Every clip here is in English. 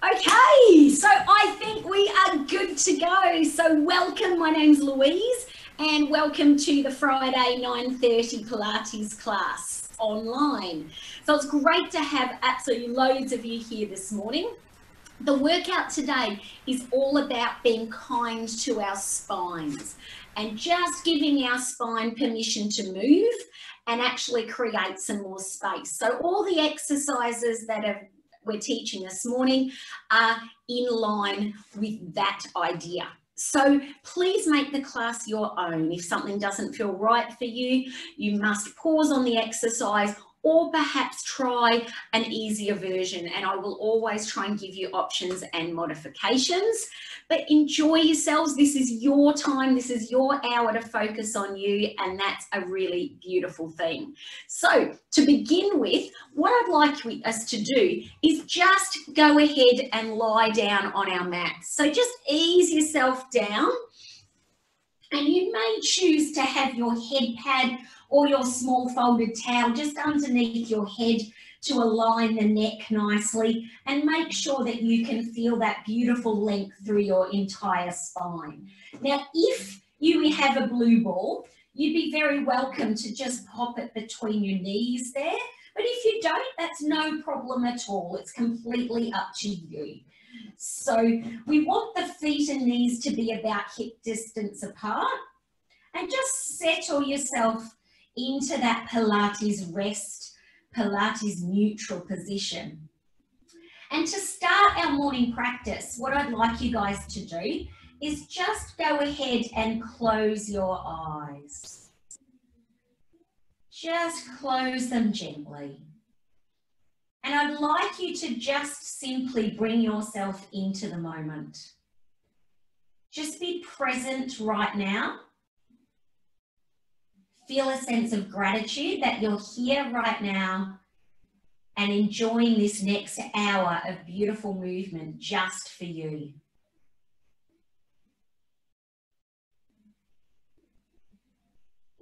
Okay, so I think we are good to go. So welcome, my name's Louise, and welcome to the Friday 9:30 Pilates class online. So it's great to have absolutely loads of you here this morning. The workout today is all about being kind to our spines and just giving our spine permission to move and actually create some more space. So all the exercises that we're teaching this morning are in line with that idea. So please make the class your own. If something doesn't feel right for you, you must pause on the exercise or perhaps try an easier version, and I will always try and give you options and modifications. But enjoy yourselves. This is your time. This is your hour to focus on you, and that's a really beautiful thing. So to begin with, what I'd like us to do is just go ahead and lie down on our mat. So just ease yourself down, and you may choose to have your head pad or your small folded towel just underneath your head to align the neck nicely and make sure that you can feel that beautiful length through your entire spine. Now, if you have a blue ball, you'd be very welcome to just pop it between your knees there. But if you don't, that's no problem at all. It's completely up to you. So we want the feet and knees to be about hip distance apart, and just settle yourself into that Pilates rest, Pilates neutral position. And to start our morning practice, what I'd like you guys to do is just go ahead and close your eyes. Just close them gently. And I'd like you to just simply bring yourself into the moment. Just be present right now. Feel a sense of gratitude that you're here right now and enjoying this next hour of beautiful movement just for you.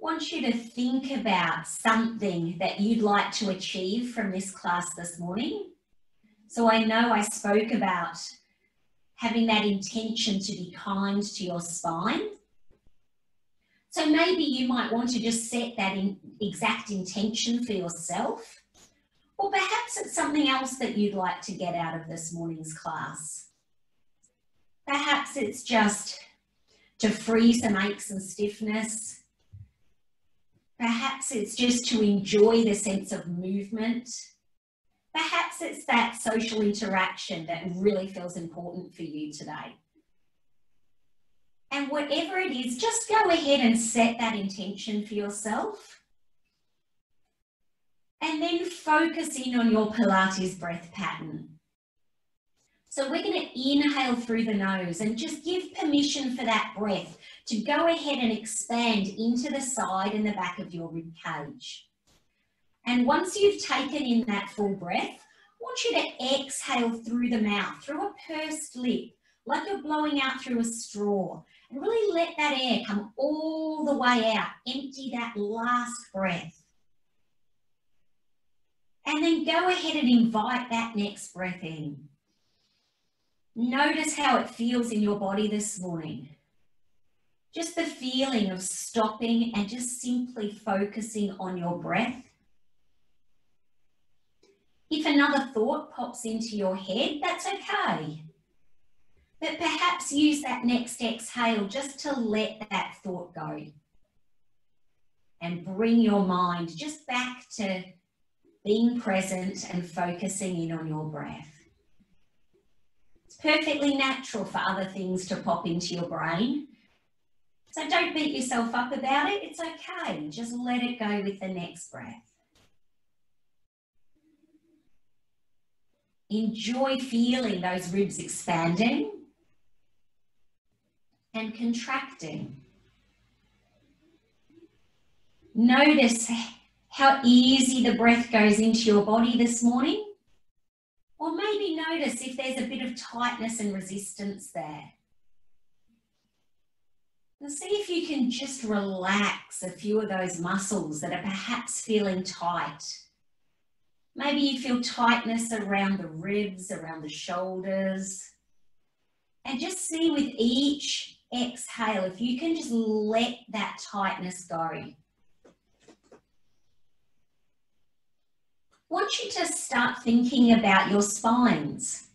I want you to think about something that you'd like to achieve from this class this morning. So I know I spoke about having that intention to be kind to your spine. So maybe you might want to just set that exact intention for yourself, or perhaps it's something else that you'd like to get out of this morning's class. Perhaps it's just to free some aches and stiffness. Perhaps it's just to enjoy the sense of movement. Perhaps it's that social interaction that really feels important for you today. And whatever it is, just go ahead and set that intention for yourself. And then focus in on your Pilates breath pattern. So we're going to inhale through the nose and just give permission for that breath to go ahead and expand into the side and the back of your rib cage. And once you've taken in that full breath, I want you to exhale through the mouth, through a pursed lip, like you're blowing out through a straw. And really let that air come all the way out. Empty that last breath. And then go ahead and invite that next breath in. Notice how it feels in your body this morning. Just the feeling of stopping and just simply focusing on your breath. If another thought pops into your head, that's okay. But perhaps use that next exhale just to let that thought go. And bring your mind just back to being present and focusing in on your breath. It's perfectly natural for other things to pop into your brain. So don't beat yourself up about it. It's okay. Just let it go with the next breath. Enjoy feeling those ribs expanding and contracting. Notice how easy the breath goes into your body this morning. Or maybe notice if there's a bit of tightness and resistance there. And see if you can just relax a few of those muscles that are perhaps feeling tight. Maybe you feel tightness around the ribs, around the shoulders. And just see with each exhale, if you can just let that tightness go. I want you to start thinking about your spines.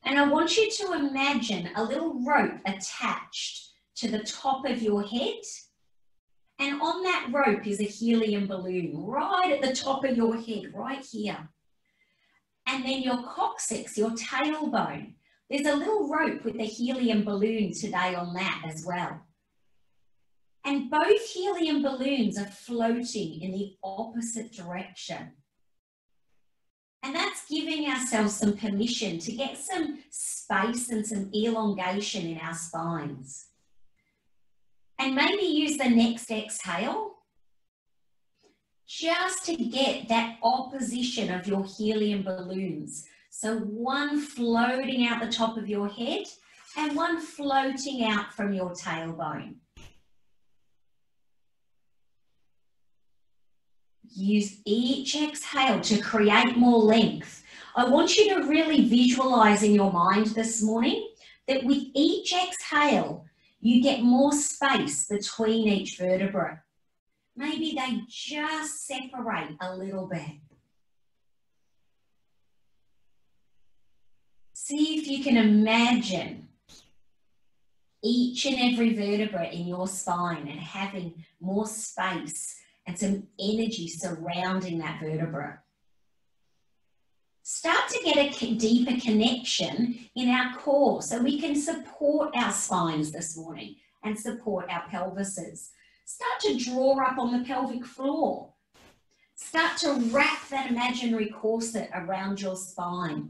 And I want you to imagine a little rope attached to the top of your head. And on that rope is a helium balloon right at the top of your head, right here. And then your coccyx, your tailbone, there's a little rope with a helium balloon today on that as well. And both helium balloons are floating in the opposite direction. And that's giving ourselves some permission to get some space and some elongation in our spines. And maybe use the next exhale just to get that opposition of your helium balloons. So one floating out the top of your head and one floating out from your tailbone. Use each exhale to create more length. I want you to really visualize in your mind this morning that with each exhale, you get more space between each vertebra. Maybe they just separate a little bit. See if you can imagine each and every vertebra in your spine and having more space and some energy surrounding that vertebra. Start to get a deeper connection in our core so we can support our spines this morning and support our pelvises. Start to draw up on the pelvic floor. Start to wrap that imaginary corset around your spine.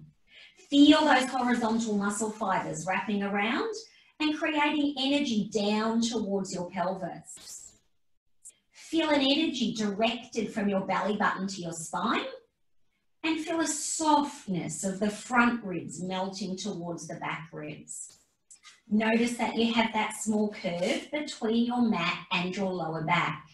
Feel those horizontal muscle fibers wrapping around and creating energy down towards your pelvis. Feel an energy directed from your belly button to your spine and feel a softness of the front ribs melting towards the back ribs. Notice that you have that small curve between your mat and your lower back.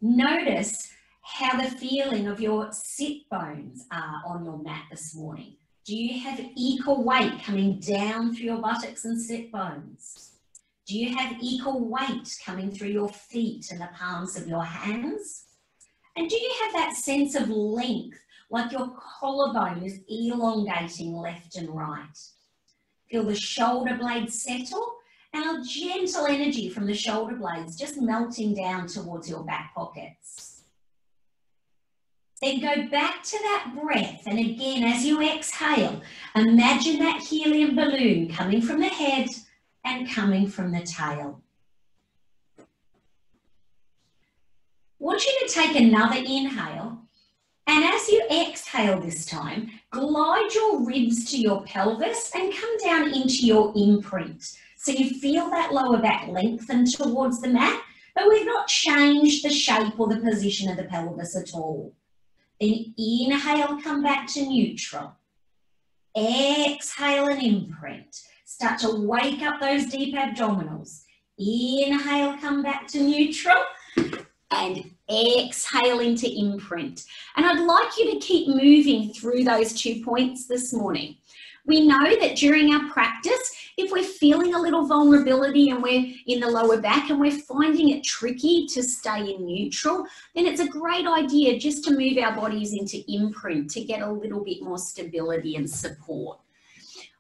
Notice how the feeling of your sit bones are on your mat this morning. Do you have equal weight coming down through your buttocks and sit bones? Do you have equal weight coming through your feet and the palms of your hands? And do you have that sense of length, like your collarbone is elongating left and right? Feel the shoulder blades settle and a gentle energy from the shoulder blades just melting down towards your back pockets. Then go back to that breath, and again, as you exhale, imagine that helium balloon coming from the head and coming from the tail. I want you to take another inhale, and as you exhale this time, glide your ribs to your pelvis and come down into your imprint. So you feel that lower back lengthen towards the mat, but we've not changed the shape or the position of the pelvis at all. Then inhale, come back to neutral. Exhale and imprint. Start to wake up those deep abdominals. Inhale, come back to neutral. And exhale into imprint. And I'd like you to keep moving through those 2 points this morning. We know that during our practice, if we're feeling a little vulnerability and we're in the lower back and we're finding it tricky to stay in neutral, then it's a great idea just to move our bodies into imprint to get a little bit more stability and support.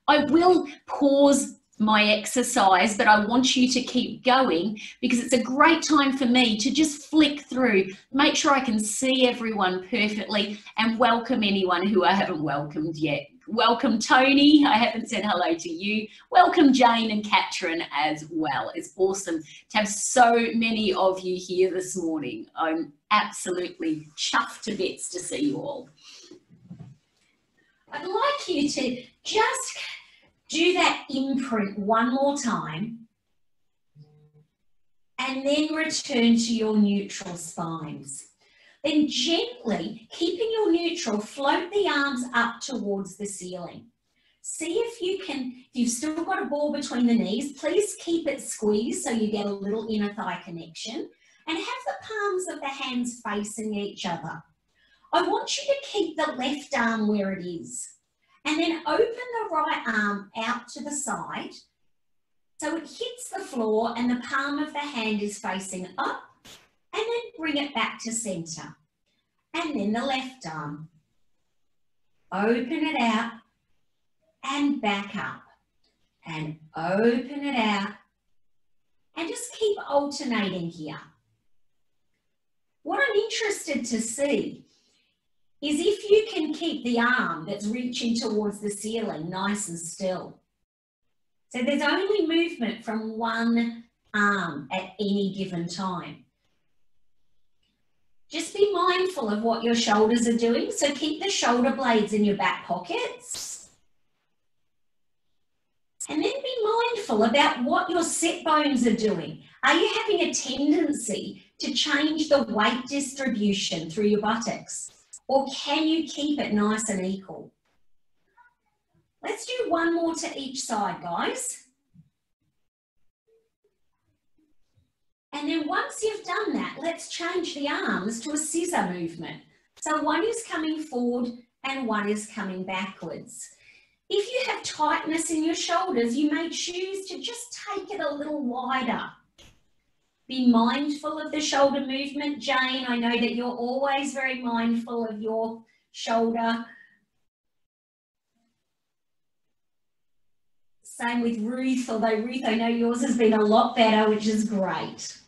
I will pause my exercise, but I want you to keep going because it's a great time for me to just flick through, make sure I can see everyone perfectly and welcome anyone who I haven't welcomed yet. Welcome Tony, I haven't said hello to you. Welcome Jane and Katrin as well. It's awesome to have so many of you here this morning. I'm absolutely chuffed to bits to see you all. I'd like you to just do that imprint one more time and then return to your neutral spines. Then gently, keeping your neutral, float the arms up towards the ceiling. See if you can, if you've still got a ball between the knees, please keep it squeezed so you get a little inner thigh connection. and have the palms of the hands facing each other. I want you to keep the left arm where it is, and then open the right arm out to the side so it hits the floor and the palm of the hand is facing up, and then bring it back to centre. And then the left arm. Open it out and back up, and open it out, and just keep alternating here. What I'm interested to see is if you can keep the arm that's reaching towards the ceiling nice and still. So there's only movement from one arm at any given time. Just be mindful of what your shoulders are doing. So keep the shoulder blades in your back pockets. And then be mindful about what your sit bones are doing. Are you having a tendency to change the weight distribution through your buttocks? Or can you keep it nice and equal? Let's do one more to each side, guys. And then once you've done that, let's change the arms to a scissor movement. So one is coming forward and one is coming backwards. If you have tightness in your shoulders, you may choose to just take it a little wider. Be mindful of the shoulder movement. Jane, I know that you're always very mindful of your shoulder. Same with Ruth, although Ruth, I know yours has been a lot better, which is great.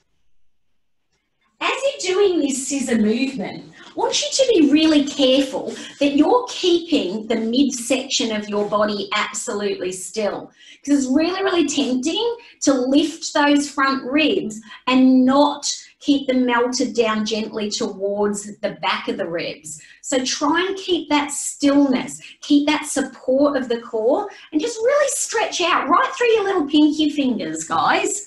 As you're doing this scissor movement, I want you to be really careful that you're keeping the midsection of your body absolutely still, because it's really, really tempting to lift those front ribs and not keep them melted down gently towards the back of the ribs. So try and keep that stillness, keep that support of the core, and just really stretch out right through your little pinky fingers, guys.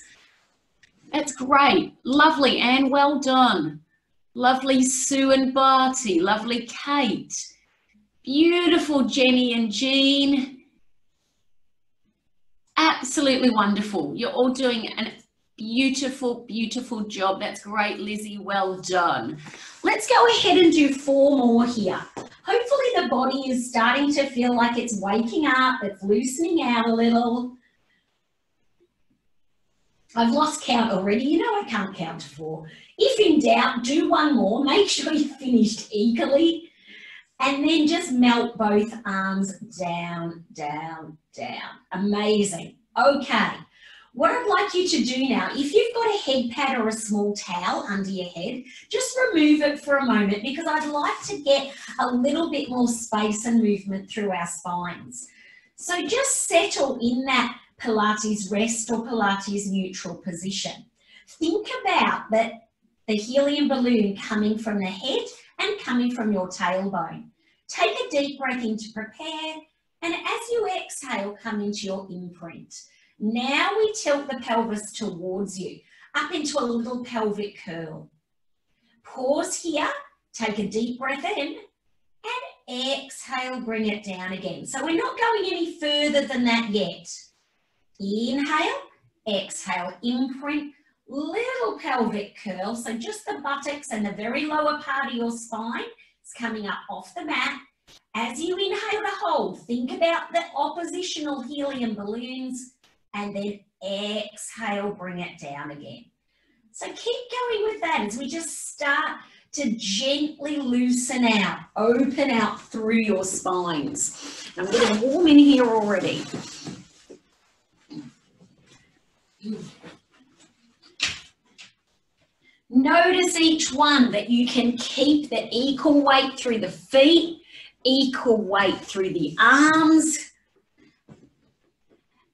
That's great. Lovely, Anne. Well done. Lovely, Sue and Barty. Lovely, Kate. Beautiful, Jenny and Jean. Absolutely wonderful. You're all doing a beautiful, beautiful job. That's great, Lizzie. Well done. Let's go ahead and do 4 more here. Hopefully the body is starting to feel like it's waking up. It's loosening out a little. I've lost count already. You know I can't count to 4. If in doubt, do 1 more. Make sure you've finished equally. And then just melt both arms down, down, down. Amazing. Okay. What I'd like you to do now, if you've got a head pad or a small towel under your head, just remove it for a moment, because I'd like to get a little bit more space and movement through our spines. So just settle in that Pilates rest or Pilates neutral position. Think about the helium balloon coming from the head and coming from your tailbone. Take a deep breath in to prepare, and as you exhale, come into your imprint. Now we tilt the pelvis towards you, up into a little pelvic curl. Pause here, take a deep breath in, and exhale, bring it down again. So we're not going any further than that yet. Inhale, exhale, imprint, little pelvic curl. So just the buttocks and the very lower part of your spine is coming up off the mat. As you inhale to hold, think about the oppositional helium balloons, and then exhale, bring it down again. So keep going with that as we just start to gently loosen out, open out through your spines. I'm getting warm in here already. Notice each one that you can keep the equal weight through the feet, equal weight through the arms.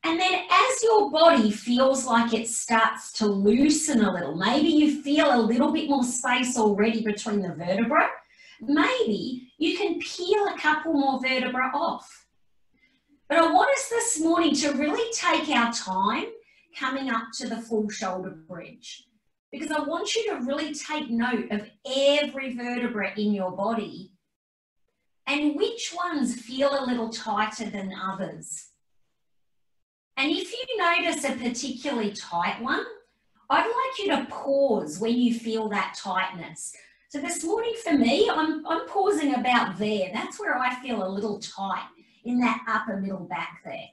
And then as your body feels like it starts to loosen a little, maybe you feel a little bit more space already between the vertebrae, maybe you can peel a couple more vertebrae off. But I want us this morning to really take our time coming up to the full shoulder bridge, because I want you to really take note of every vertebra in your body and which ones feel a little tighter than others. And if you notice a particularly tight one, I'd like you to pause when you feel that tightness. So this morning for me, I'm pausing about there. That's where I feel a little tight in that upper middle back there.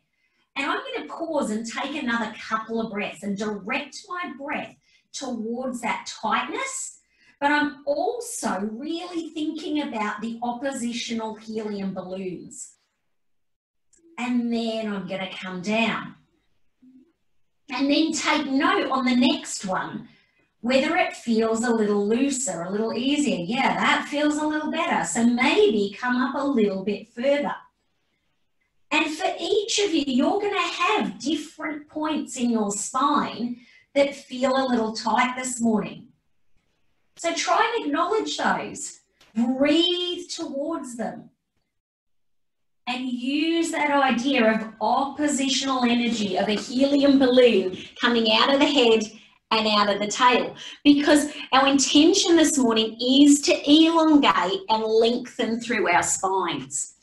And I'm going to pause and take another couple of breaths and direct my breath towards that tightness. But I'm also really thinking about the oppositional helium balloons. And then I'm going to come down. And then take note on the next one, whether it feels a little looser, a little easier. Yeah, that feels a little better. So maybe come up a little bit further. And for each of you, you're going to have different points in your spine that feel a little tight this morning. So try and acknowledge those. Breathe towards them. And use that idea of oppositional energy, of a helium balloon coming out of the head and out of the tail. Because our intention this morning is to elongate and lengthen through our spines.